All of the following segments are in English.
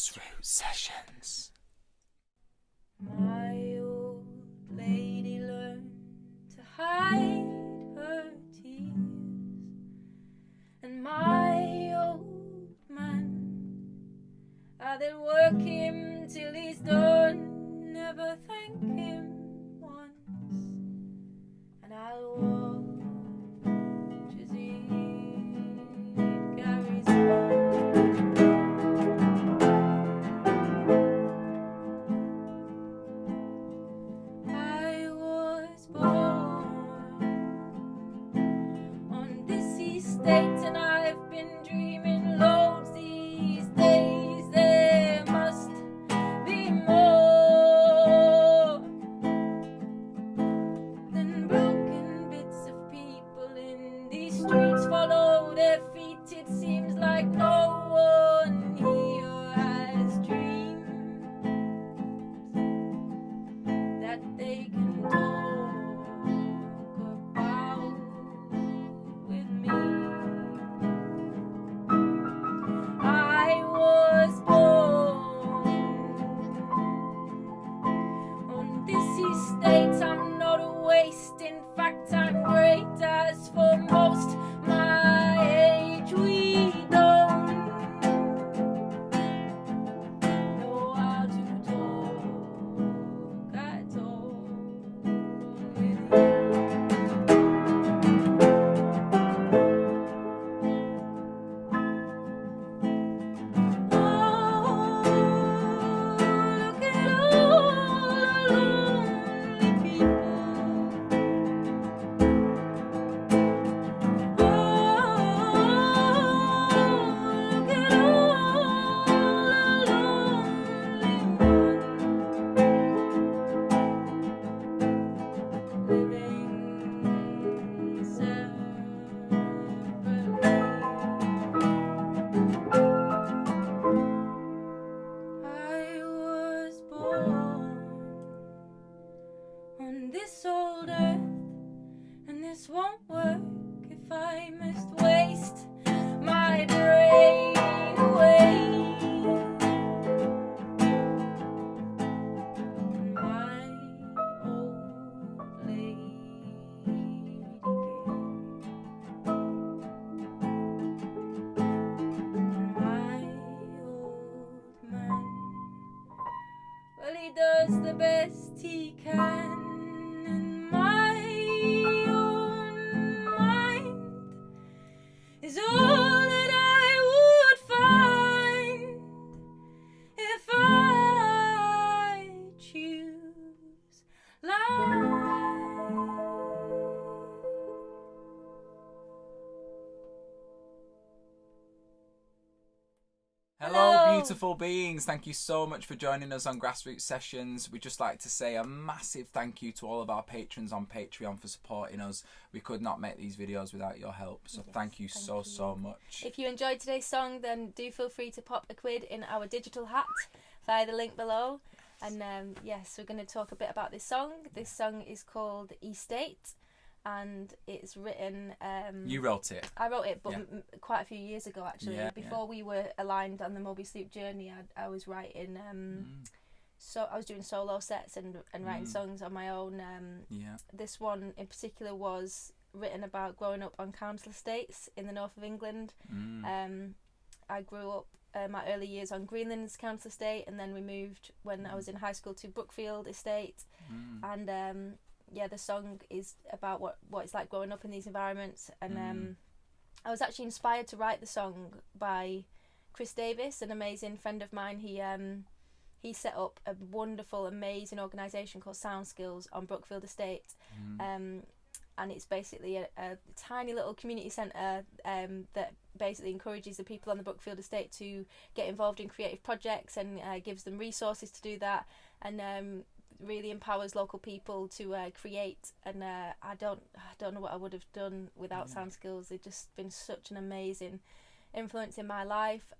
Grassroots Sessions. My old lady learned to hide her tears, and my old man, I'll work him till he's done, never thank him once, and I'll watch as he carries on. I was born on this estate, and I've been dreaming loads these days. There must be more than broken bits of people in these streets follow their feet. It seems like no one here has dreamed that they can talk about with me. I was born on this estate. I'm not a waste, in fact I'm great. As for most my age, we don't know how to talk at all with you. Oh, look at all the lonely people. Oh, look at all the lonely ones living separately. I was born on this old earth, and this won't work if I must waste my brain away. My old lady my old man, well, he does the best he can, and my own mind is all that I would find if I choose life. Hello, beautiful beings. Thank you so much for joining us on Grassroots Sessions. We'd just like to say a massive thank you to all of our patrons on Patreon for supporting us. We could not make these videos without your help, so Yes, thank you thank so you. much. If you enjoyed today's song, then do feel free to pop a quid in our digital hat via the link below. And yes, we're going to talk a bit about this song. This song is called Estate, and it's written... You wrote it. I wrote it, but Yeah. quite a few years ago, actually. Yeah, Before we were aligned on the Mobius Loop journey, I was writing... So I was doing solo sets and writing songs on my own. Yeah. This one in particular was written about growing up on council estates in the north of England. I grew up my early years on Greenland's council estate, and then we moved when I was in high school to Brookfield estate. And yeah, the song is about what it's like growing up in these environments. And I was actually inspired to write the song by Chris Davis, an amazing friend of mine. He set up a wonderful, amazing organisation called Sound Skills on Brookfield Estate. And it's basically a tiny little community centre that basically encourages the people on the Brookfield Estate to get involved in creative projects, and gives them resources to do that, and really empowers local people to create. And I don't know what I would have done without Sound Skills. They've just been such an amazing influence in my life.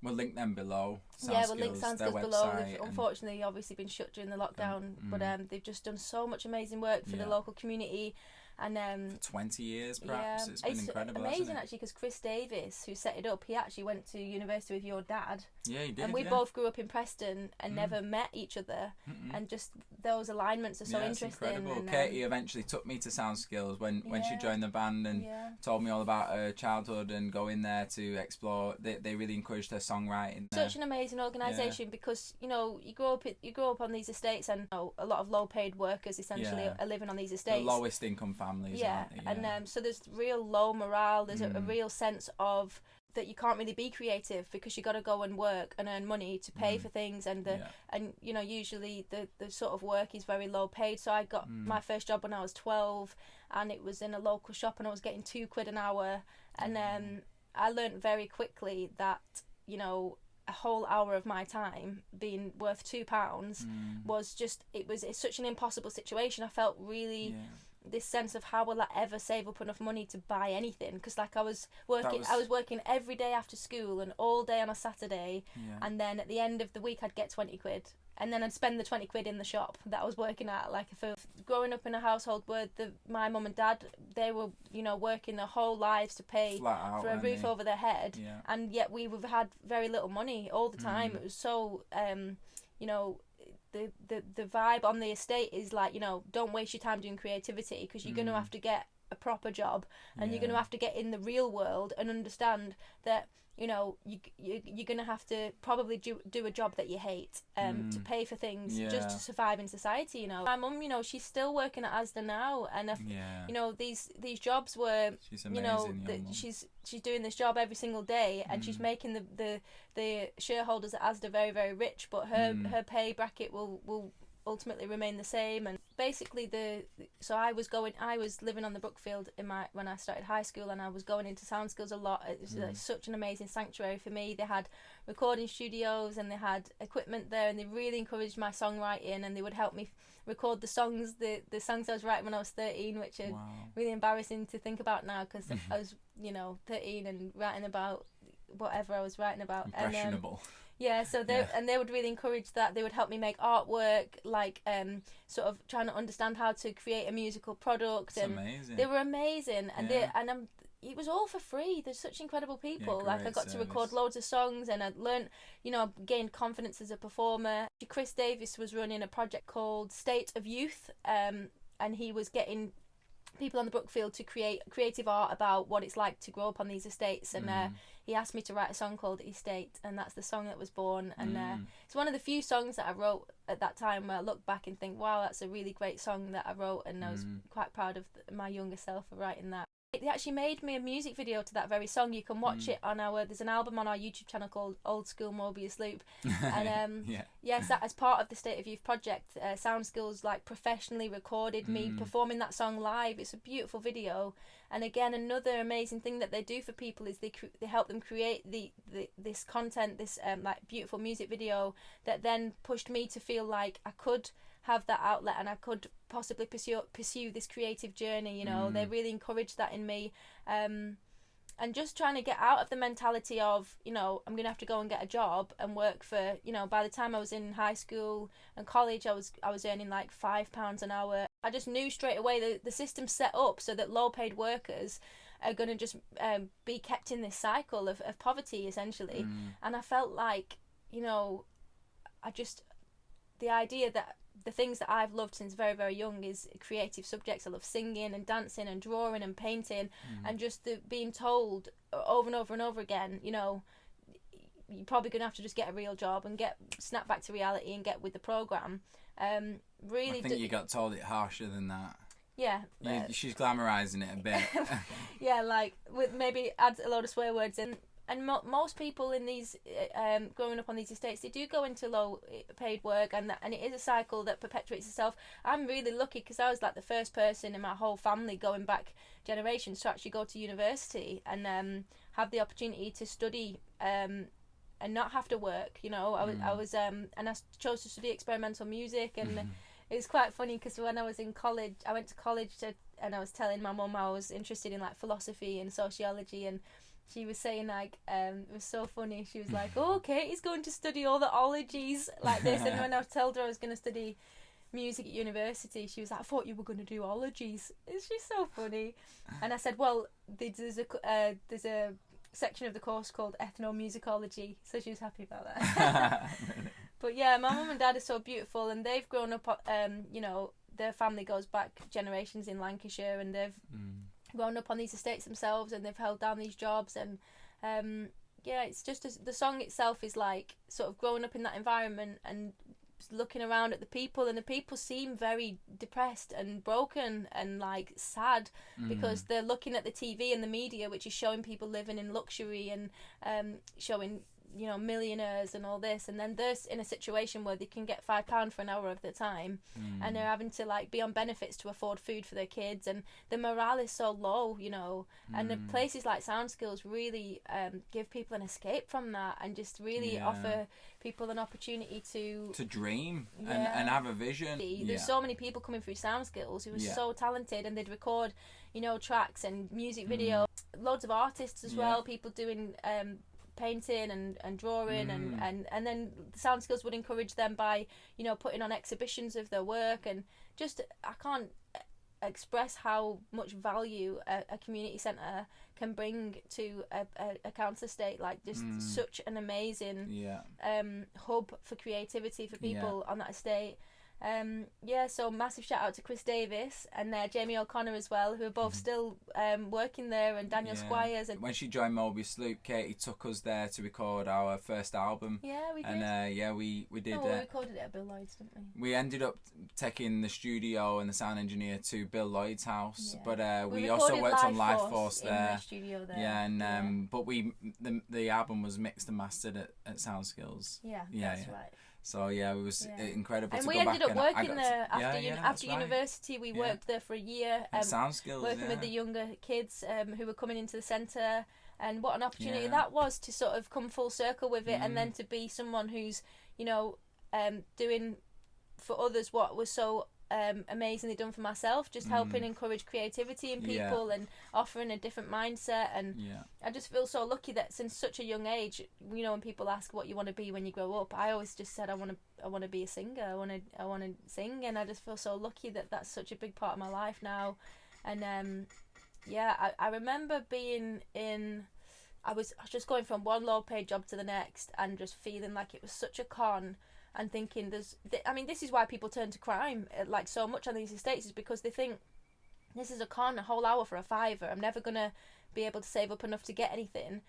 We'll link them below. We'll link Sound Skills below. They've unfortunately obviously been shut during the lockdown, but they've just done so much amazing work for the local community. And 20 years perhaps. Yeah, It's been incredible. Amazing actually, because Chris Davis, who set it up, he actually went to university with your dad. Yeah, he did. And we both grew up in Preston and never met each other. And just those alignments are so interesting. It's incredible. And, Katie eventually took me to Sound Skills when she joined the band and told me all about her childhood and going there to explore. They really encouraged her songwriting. Such an amazing organisation, because you grow up on these estates, and a lot of low paid workers essentially are living on these estates. The lowest income families. Aren't they? And so there's real low morale. There's a real sense of that you can't really be creative because you got to go and work and earn money to pay for things, and usually the sort of work is very low paid. So I got my first job when I was 12, and it was in a local shop, and I was getting £2 an hour, and I learned very quickly that a whole hour of my time being worth £2 was just it's such an impossible situation. I felt really this sense of how will I ever save up enough money to buy anything, because I was working every day after school and all day on a Saturday, and then at the end of the week I'd get £20, and then I'd spend the £20 in the shop that I was working at. Growing up in a household where my mum and dad, they were working their whole lives to pay for a roof over their head, and yet we've had very little money all the time. It was so the vibe on the estate is don't waste your time doing creativity, because you're going to have to get a proper job, and you're going to have to get in the real world and understand that you're going to have to probably do a job that you hate to pay for things just to survive in society. My mum, she's still working at Asda now, and these jobs were she's amazing, she's doing this job every single day, and she's making the shareholders at Asda very, very rich, but her pay bracket will ultimately remain the same. And basically so I was living on the Brookfield when I started high school, and I was going into Sound Skills a lot. It was such an amazing sanctuary for me. They had recording studios and they had equipment there, and they really encouraged my songwriting, and they would help me record the songs I was writing when I was 13, which are really embarrassing to think about now, because I was 13 and writing about whatever I was writing about. Impressionable. So they would really encourage that. They would help me make artwork, sort of trying to understand how to create a musical product. It's amazing. They were amazing, and it was all for free. There's such incredible people. I got to record loads of songs, and I learned, gained confidence as a performer. Chris Davis was running a project called State of Youth, and he was getting people on the Brookfield to create creative art about what it's like to grow up on these estates, and he asked me to write a song called Estate, and that's the song that was born. And it's one of the few songs that I wrote at that time where I look back and think, wow, that's a really great song that I wrote, and I was quite proud of my younger self for writing that. They actually made me a music video to that very song. You can watch it on there's an album on our YouTube channel called Old School Mobius Loop, and yes, that as part of the State of Youth project, Sound Skills professionally recorded me performing that song live. It's a beautiful video, and again, another amazing thing that they do for people is they help them create this content, this beautiful music video that then pushed me to feel like I could have that outlet and I could possibly pursue this creative journey. They really encouraged that in me, and just trying to get out of the mentality of I'm gonna have to go and get a job and work for by the time I was in high school and college, I was earning £5 an hour. I just knew straight away that the system's set up so that low paid workers are going to just be kept in this cycle of poverty essentially. And I felt like the idea that the things that I've loved since very, very young is creative subjects. I love singing and dancing and drawing and painting, and just being told over and over and over again, you're probably going to have to just get a real job and snap back to reality and get with the program. Really, I think you got told it harsher than that. Yeah. She's glamorising it a bit. Yeah, with maybe adds a load of swear words in. And most people in these growing up on these estates, they do go into low paid work, and it is a cycle that perpetuates itself. I'm really lucky because I was the first person in my whole family going back generations to actually go to university and have the opportunity to study and not have to work. I was and I chose to study experimental music, and it was quite funny because when I was in college, I went to college and I was telling my mum I was interested in philosophy and sociology, and she was saying it was so funny. She was like, "Oh, Katie's going to study all the ologies like this," and when I told her I was going to study music at university, she was like, I thought you were going to do ologies. It's just so funny. And I said, well, there's a section of the course called ethnomusicology, so she was happy about that. But yeah, my mum and dad are so beautiful, and they've grown up, you know, their family goes back generations in Lancashire, and they've grown up on these estates themselves, and they've held down these jobs, and yeah, it's just the song itself is like sort of growing up in that environment and looking around at the people, and the people seem very depressed and broken and like sad because they're looking at the TV and the media, which is showing people living in luxury and showing, you know, millionaires and all this, and then they're in a situation where they can get £5 for an hour of their time, and they're having to like be on benefits to afford food for their kids, and the morale is so low, you know, and the places like Sound Skills really give people an escape from that, and just really offer people an opportunity to dream and have a vision. There's so many people coming through Sound Skills who are so talented, and they'd record, you know, tracks and music videos, loads of artists as well, people doing painting and drawing, and then the Sound Skills would encourage them by, you know, putting on exhibitions of their work, and just I can't express how much value a community centre can bring to a council estate, like just such an amazing hub for creativity for people on that estate. So massive shout out to Chris Davis and Jamie O'Connor as well, who are both still working there, and Daniel Squires. And when she joined Mobius Loop, Katie took us there to record our first album. Yeah, we did. And we did. We recorded it at Bill Lloyd's, didn't we? We ended up taking the studio and the sound engineer to Bill Lloyd's house, but we also worked on Life Force there. In the studio there. Yeah, and but the album was mixed and mastered at Sound Skills. Yeah, that's right. So it was incredible. And to we go ended back up working there after university. We worked there for a year. Sound Skills, working with the younger kids who were coming into the centre, and what an opportunity that was to sort of come full circle with it, and then to be someone who's, you know, doing for others what was so amazingly done for myself, just helping encourage creativity in people and offering a different mindset. And I just feel so lucky that since such a young age, you know, when people ask what you want to be when you grow up, I always just said I want to be a singer. I want to sing, and I just feel so lucky that that's such a big part of my life now. And I remember being in. I was just going from one low paid job to the next, and just feeling like it was such a con. And thinking this is why people turn to crime like so much on these estates, is because they think this is a con, a whole hour for a £5. I'm never gonna be able to save up enough to get anything,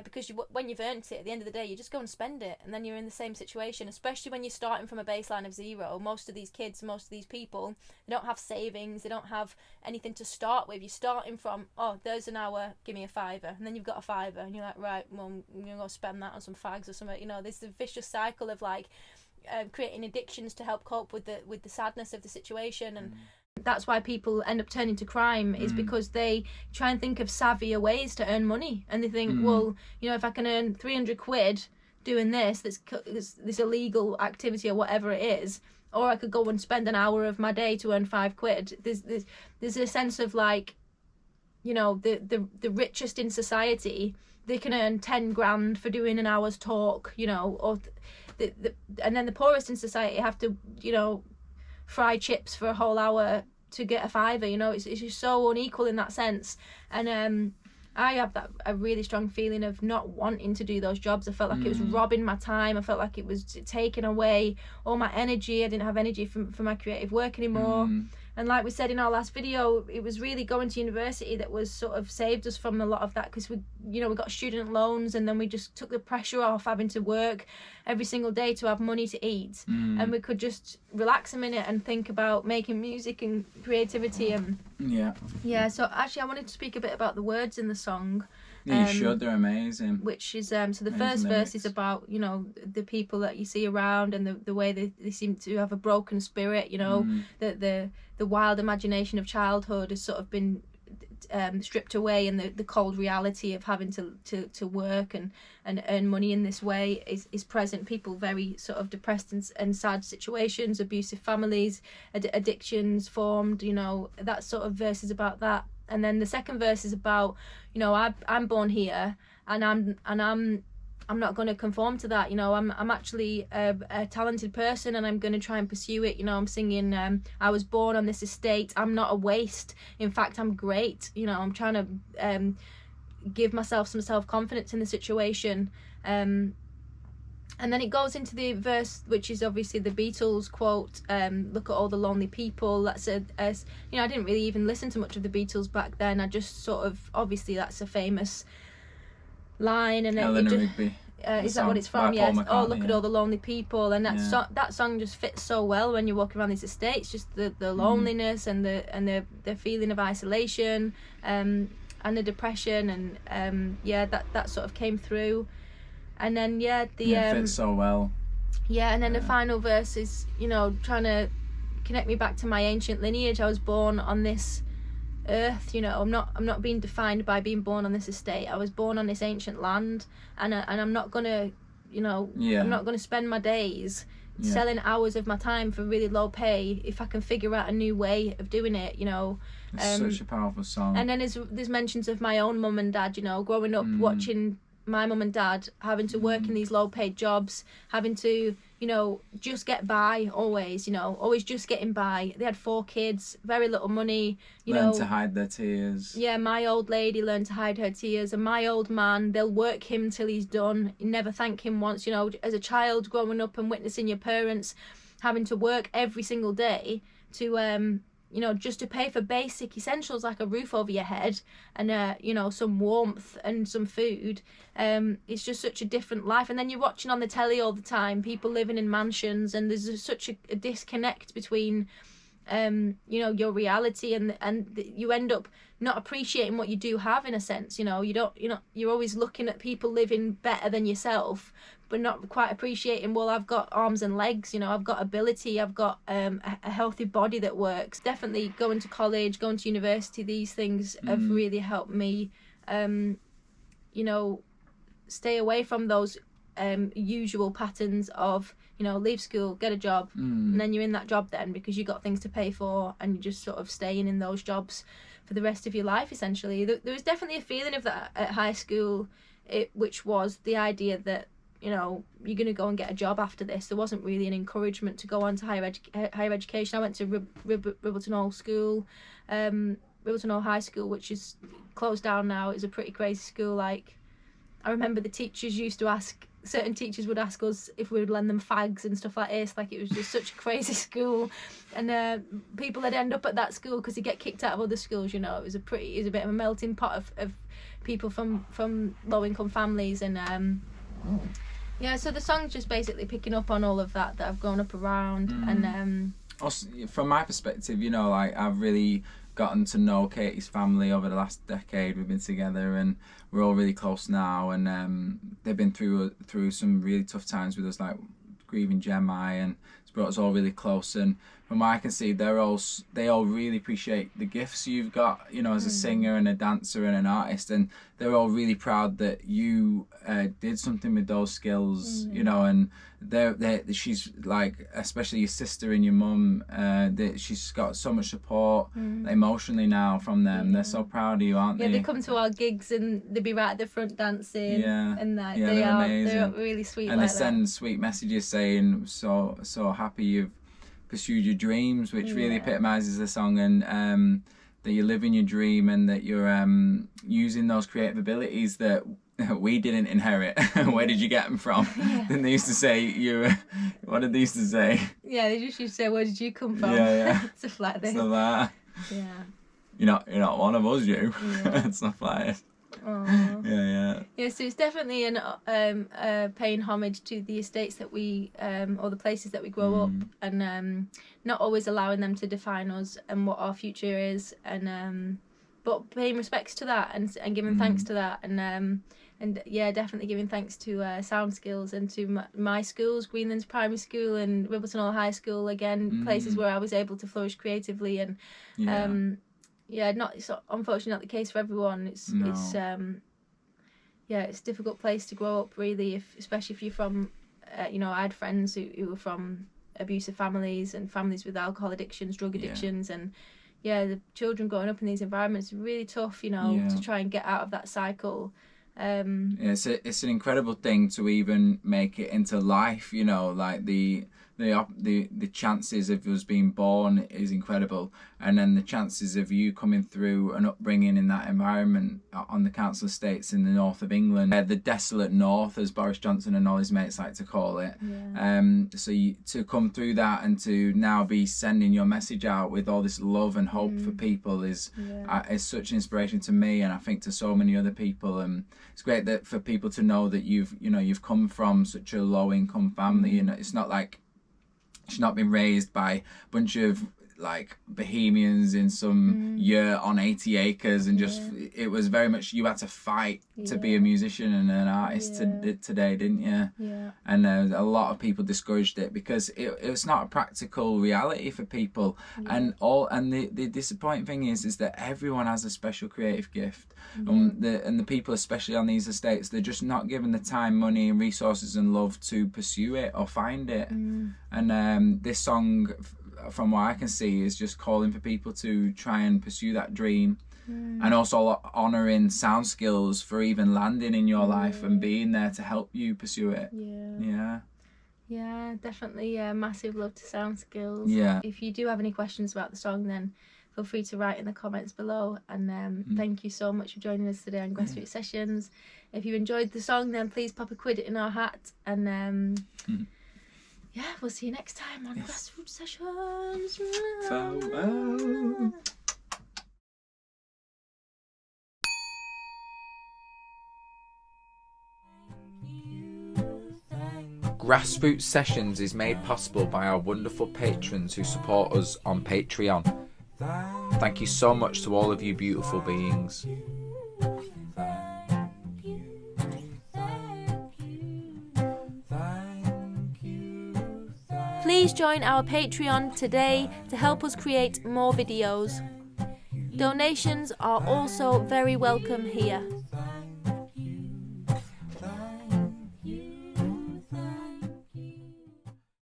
because when you've earned it, at the end of the day, you just go and spend it, and then you're in the same situation. Especially when you're starting from a baseline of zero. Most of these kids, most of these people, they don't have savings, they don't have anything to start with. You're starting from, oh, there's an hour, give me a £5, and then you've got a £5, and you're like, right, well, I'm gonna go spend that on some fags or something. You know, there's the vicious cycle of like creating addictions to help cope with the sadness of the situation, and that's why people end up turning to crime, is because they try and think of savvier ways to earn money, and they think, well, you know, if I can earn 300 quid doing this illegal activity or whatever it is, or I could go and spend an hour of my day to earn 5 quid. There's a sense of like, you know, the richest in society, they can earn 10 grand for doing an hour's talk, you know, or and then the poorest in society have to, you know, fry chips for a whole hour to get a £5. You know, it's just so unequal in that sense. And I have a really strong feeling of not wanting to do those jobs. I felt like it was robbing my time. I felt like it was taking away all my energy. I didn't have energy for my creative work anymore. And like we said in our last video, it was really going to university that was sort of saved us from a lot of that, because we got student loans, and then we just took the pressure off having to work every single day to have money to eat, and we could just relax a minute and think about making music and creativity. And so actually I wanted to speak a bit about the words in the song. You should, they're amazing. Which is so the first verse is about, you know, the people that you see around, and the way they seem to have a broken spirit, you know, the wild imagination of childhood has sort of been stripped away, and the cold reality of having to work and earn money in this way is present. People very sort of depressed and sad situations, abusive families, addictions formed, you know, that sort of verse is about that. And then the second verse is about, you know, I'm born here, and I'm I'm not going to conform to that. You know, I'm actually a talented person, and I'm going to try and pursue it. You know, I'm singing, I was born on this estate, I'm not a waste, in fact I'm great. You know, I'm trying to give myself some self-confidence in the situation. And then it goes into the verse, which is obviously the Beatles quote, look at all the lonely people. That's you know, I didn't really even listen to much of the Beatles back then. I just sort of, obviously that's a famous line, and Eleanor Rigby. Is that what it's from? Yes. Oh, look at all the lonely people, and that song just fits so well when you're walking around these estates. Just the loneliness and the feeling of isolation, and the depression, and that sort of came through. And then it fits so well. Yeah, and then the final verse is, you know, trying to connect me back to my ancient lineage. I was born on this earth, you know, I'm not being defined by being born on this estate. I was born on this ancient land, and I'm not gonna, you know, I'm not gonna spend my days selling hours of my time for really low pay if I can figure out a new way of doing it, you know. It's such a powerful song. And then there's mentions of my own mum and dad, you know, growing up watching my mum and dad having to work in these low paid jobs, having to, you know, just get by always, you know, always just getting by. They had 4 kids, very little money, learn to hide their tears. Yeah, my old lady learned to hide her tears, and my old man, they'll work him till he's done, never thank him once. You know, as a child growing up and witnessing your parents having to work every single day to you know, just to pay for basic essentials like a roof over your head and you know, some warmth and some food. It's just such a different life. And then you're watching on the telly all the time people living in mansions, and there's such a disconnect between you know, your reality and you end up not appreciating what you do have, in a sense. You know, you're always looking at people living better than yourself, but not quite appreciating, well, I've got arms and legs, you know, I've got ability, I've got a healthy body that works. Definitely going to college, going to university, these things have really helped me, you know, stay away from those usual patterns of, you know, leave school, get a job, and then you're in that job then because you got things to pay for, and you're just sort of staying in those jobs for the rest of your life, essentially. There was definitely a feeling of that at high school, which was the idea that, you know, you're going to go and get a job after this. There wasn't really an encouragement to go on to higher education. I went to Ribbleton Hall School, Ribbleton Hall High School, which is closed down now. It's a pretty crazy school. Like, I remember the teachers used to ask, certain teachers would ask us if we would lend them fags and stuff like this. Like, it was just such a crazy school, and people would end up at that school because they get kicked out of other schools. You know, it was a bit of a melting pot of people from low income families, and yeah. So the song's just basically picking up on all of that I've grown up around, and also, from my perspective, you know, like, I've really gotten to know Katie's family over the last decade. We've been together and we're all really close now, and they've been through some really tough times with us, like grieving Gemini, and it's brought us all really close. And from what I can see, they all really appreciate the gifts you've got, you know, as a singer and a dancer and an artist, and they're all really proud that you did something with those skills, you know. And she's like, especially your sister and your mum, she's got so much support emotionally now from them. They're so proud of you, aren't they? Yeah, they come to our gigs and they'd be right at the front dancing. Yeah, and that they're really sweet. And like they send sweet messages saying so happy you've pursued your dreams, which really epitomizes the song, and that you're living your dream, and that you're using those creative abilities that we didn't inherit. Where did you get them from? Then they used to say, what did they used to say? Yeah, they just used to say, where did you come from? Stuff like this. Stuff like that. Yeah. You're not one of us, you. Stuff like this. Yeah, so it's definitely paying homage to the estates that we or the places that we grow up, and not always allowing them to define us and what our future is, and but paying respects to that, and giving thanks to that, and definitely giving thanks to Sound Skills and to my schools, Greenlands Primary School and Ribbleton Hall High School, again places where I was able to flourish creatively, and it's unfortunately not the case for everyone. It's a difficult place to grow up, really, especially if you're from you know, I had friends who were from abusive families and families with alcohol addictions, drug addictions, and the children growing up in these environments is really tough, you know, to try and get out of that cycle. It's an incredible thing to even make it into life, you know, like the chances of us being born is incredible, and then the chances of you coming through an upbringing in that environment on the council estates in the north of England, the desolate north, as Boris Johnson and all his mates like to call it. So to come through that and to now be sending your message out with all this love and hope for people is such an inspiration to me, and I think to so many other people. It's great that for people to know that you've come from such a low income family. You know, it's not like she's not been raised by a bunch of like bohemians in some yurt on 80 acres and just it was very much you had to fight to be a musician and an artist today, didn't you? And a lot of people discouraged it because it's not a practical reality for people. And the disappointing thing is that everyone has a special creative gift. And the people, especially on these estates, they're just not given the time, money and resources and love to pursue it or find it. And this song, from what I can see, is just calling for people to try and pursue that dream, and also honouring sound skills for even landing in your life and being there to help you pursue it. Yeah, definitely. Massive love to sound skills. If you do have any questions about the song, then feel free to write in the comments below. And thank you so much for joining us today on Grassroots Sessions. If you enjoyed the song, then please pop a quid in our hat. And yeah, we'll see you next time on Grassroots Sessions. Farewell. Grassroots Sessions is made possible by our wonderful patrons who support us on Patreon. Thank you so much to all of you beautiful beings. Please join our Patreon today to help us create more videos. Donations are also very welcome here.